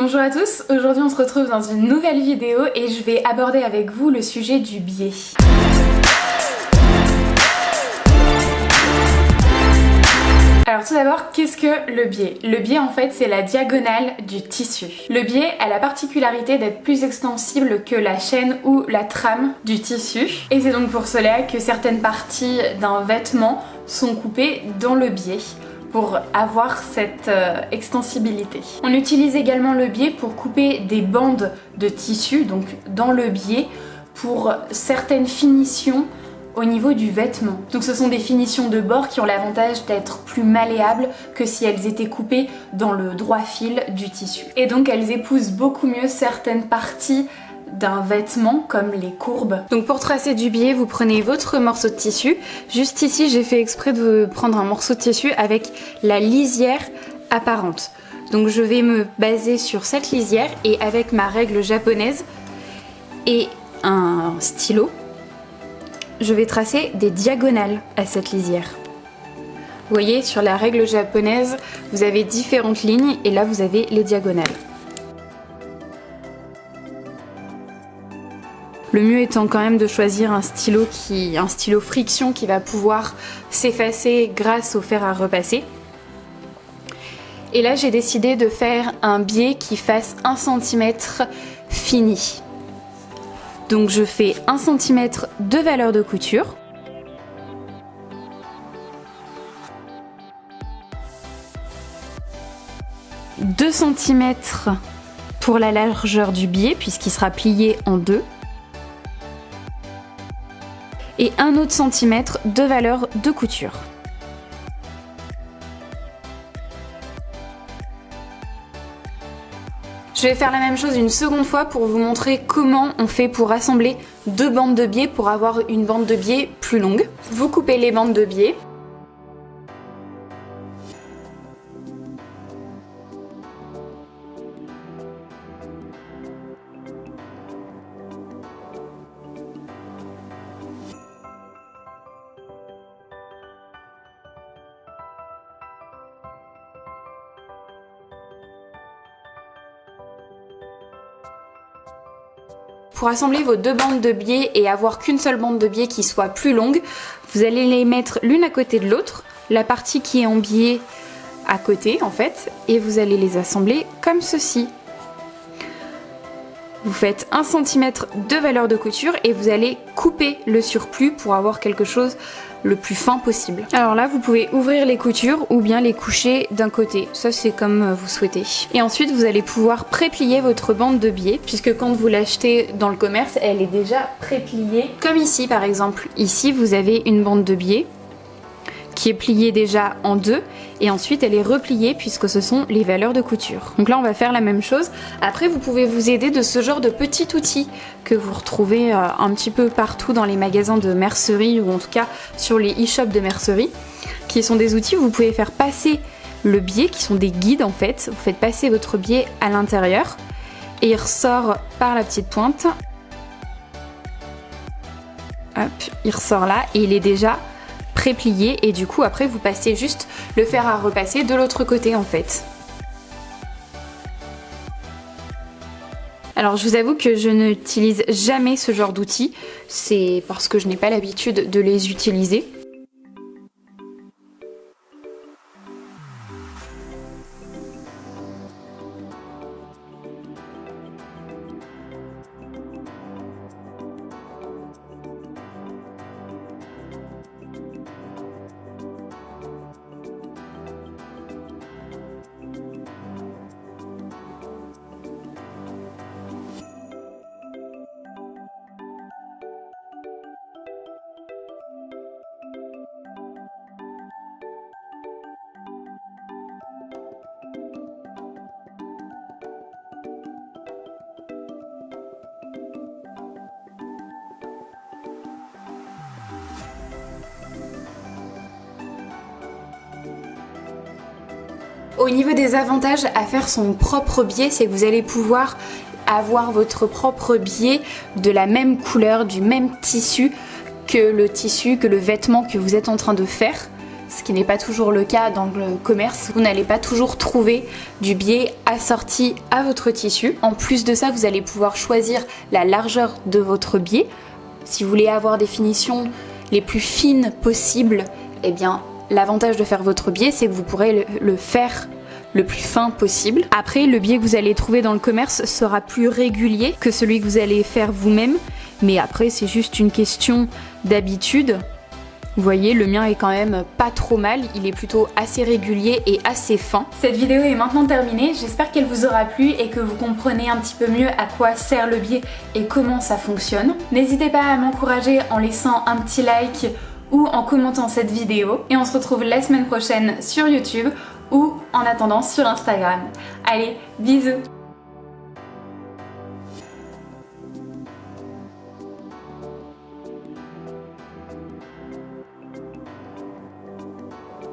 Bonjour à tous, aujourd'hui on se retrouve dans une nouvelle vidéo et je vais aborder avec vous le sujet du biais. Alors tout d'abord, qu'est-ce que le biais? Le biais en fait c'est la diagonale du tissu. Le biais a la particularité d'être plus extensible que la chaîne ou la trame du tissu. Et c'est donc pour cela que certaines parties d'un vêtement sont coupées dans le biais pour avoir cette extensibilité. On utilise également le biais pour couper des bandes de tissu, donc dans le biais, pour certaines finitions au niveau du vêtement. Donc ce sont des finitions de bord qui ont l'avantage d'être plus malléables que si elles étaient coupées dans le droit fil du tissu. Et donc elles épousent beaucoup mieux certaines parties d'un vêtement comme les courbes. Donc pour tracer du biais, vous prenez votre morceau de tissu. Juste ici, j'ai fait exprès de prendre un morceau de tissu avec la lisière apparente. Donc je vais me baser sur cette lisière et avec ma règle japonaise et un stylo, je vais tracer des diagonales à cette lisière. Vous voyez, sur la règle japonaise, vous avez différentes lignes et là vous avez les diagonales. Le mieux étant quand même de choisir un stylo friction qui va pouvoir s'effacer grâce au fer à repasser. Et là j'ai décidé de faire un biais qui fasse 1 cm fini. Donc je fais 1 cm de valeur de couture. « 2 cm pour la largeur du biais puisqu'il sera plié en deux. Et 1 autre centimètre de valeur de couture. Je vais faire la même chose une seconde fois pour vous montrer comment on fait pour assembler deux bandes de biais pour avoir une bande de biais plus longue. Vous coupez les bandes de biais. Pour assembler vos deux bandes de biais et avoir qu'une seule bande de biais qui soit plus longue, vous allez les mettre l'une à côté de l'autre, la partie qui est en biais à côté en fait, et vous allez les assembler comme ceci. Vous faites 1 cm de valeur de couture et vous allez couper le surplus pour avoir quelque chose le plus fin possible. Alors là, vous pouvez ouvrir les coutures ou bien les coucher d'un côté. Ça, c'est comme vous souhaitez. Et ensuite, vous allez pouvoir pré-plier votre bande de biais puisque quand vous l'achetez dans le commerce, elle est déjà pré-pliée. Comme ici, par exemple. Ici, vous avez une bande de biais qui est pliée déjà en deux et ensuite elle est repliée puisque ce sont les valeurs de couture. Donc là on va faire la même chose. Après vous pouvez vous aider de ce genre de petit outil que vous retrouvez un petit peu partout dans les magasins de mercerie ou en tout cas sur les e-shops de mercerie, qui sont des outils où vous pouvez faire passer le biais, qui sont des guides en fait. Vous faites passer votre biais à l'intérieur et il ressort par la petite pointe. Hop, il ressort là et il est déjà pré-plié et du coup après vous passez juste le fer à repasser de l'autre côté en fait. Alors je vous avoue que je n'utilise jamais ce genre d'outils, c'est parce que je n'ai pas l'habitude de les utiliser. Au niveau des avantages à faire son propre biais, c'est que vous allez pouvoir avoir votre propre biais de la même couleur, du même tissu que le vêtement que vous êtes en train de faire. ce qui n'est pas toujours le cas dans le commerce. Vous n'allez pas toujours trouver du biais assorti à votre tissu. En plus de ça, vous allez pouvoir choisir la largeur de votre biais. Si vous voulez avoir des finitions les plus fines possibles, eh bien l'avantage de faire votre biais, c'est que vous pourrez le faire le plus fin possible. Après, le biais que vous allez trouver dans le commerce sera plus régulier que celui que vous allez faire vous-même, mais après c'est juste une question d'habitude. Vous voyez, le mien est quand même pas trop mal, il est plutôt assez régulier et assez fin. Cette vidéo est maintenant terminée, j'espère qu'elle vous aura plu et que vous comprenez un petit peu mieux à quoi sert le biais et comment ça fonctionne. N'hésitez pas à m'encourager en laissant un petit like ou en commentant cette vidéo. Et on se retrouve la semaine prochaine sur YouTube ou en attendant sur Instagram. Allez, bisous!